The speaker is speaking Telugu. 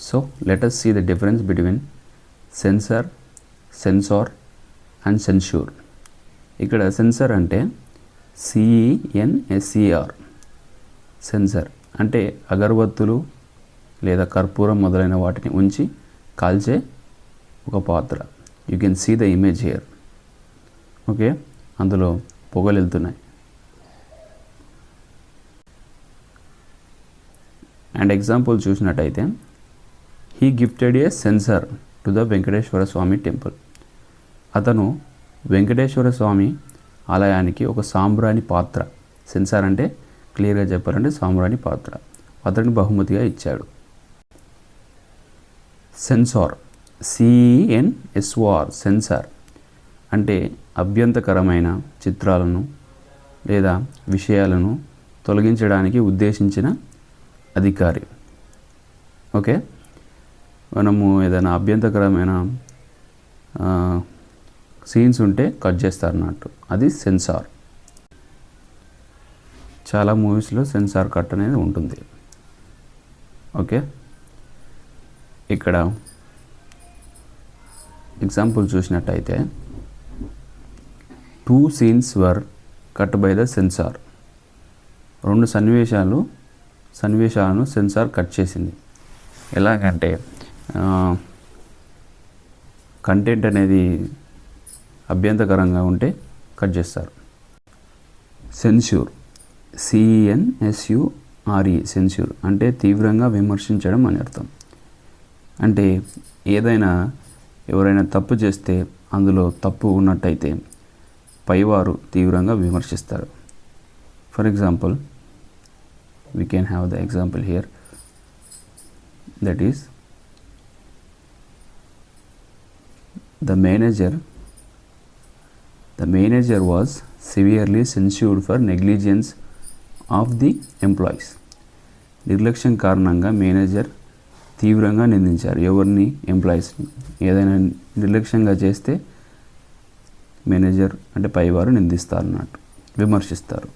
So let us see the difference between censor, censor and censure. ఇక్కడ సెన్సర్ అంటే CENSER, సెన్సర్ అంటే అగరబత్తులు లేదా కర్పూరం మొదలైన వాటిని ఉంచి కాల్చే ఒక పాత్ర. You can see the image here. Okay, అందులో పొగలు వెళ్తున్నాయి. అండ్ ఎగ్జాంపుల్ చూసినట్టయితే, he gifted a censer to the Venkateswara Swami temple. అతను వెంకటేశ్వర స్వామి ఆలయానికి ఒక సాంబ్రాణి పాత్ర, సెన్సార్ అంటే క్లియర్గా చెప్పాలంటే సాంబ్రాణి పాత్ర, అతడిని బహుమతిగా ఇచ్చాడు. సెన్సార్, CENSOR, సెన్సార్ అంటే అభ్యంతరకరమైన చిత్రాలను లేదా విషయాలను తొలగించడానికి ఉద్దేశించిన అధికారి. ఓకే, మనము ఏదైనా అభ్యంతరకరమైన సీన్స్ ఉంటే కట్ చేస్తారు అన్నట్టు, అది సెన్సార్. చాలా మూవీస్లో సెన్సార్ కట్ అనేది ఉంటుంది. ఓకే, ఇక్కడ ఎగ్జాంపుల్ చూసినట్టయితే, 2 scenes were cut by the censor. 2 సన్నివేశాలను సెన్సార్ కట్ చేసింది. ఎలాగంటే కంటెంట్ అనేది అభ్యంతరకరంగా ఉంటే కట్ చేస్తారు. సెన్స్యూర్, CENSURE, సెన్స్యూర్ అంటే తీవ్రంగా విమర్శించడం అని అర్థం. అంటే ఎవరైనా తప్పు చేస్తే అందులో తప్పు ఉన్నట్టయితే పైవారు తీవ్రంగా విమర్శిస్తారు. For example, we can have the example here, that is the manager was severely censured for negligence of the employees. నిర్లక్ష్యం కారణంగా మేనేజర్ తీవ్రంగా నిందించారు. ఎవరిని? ఎంప్లాయీస్ని. ఏదైనా నిర్లక్ష్యంగా చేస్తే మేనేజర్ అంటే పైవారు నిందిస్తారు అన్నట్టు, విమర్శిస్తారు.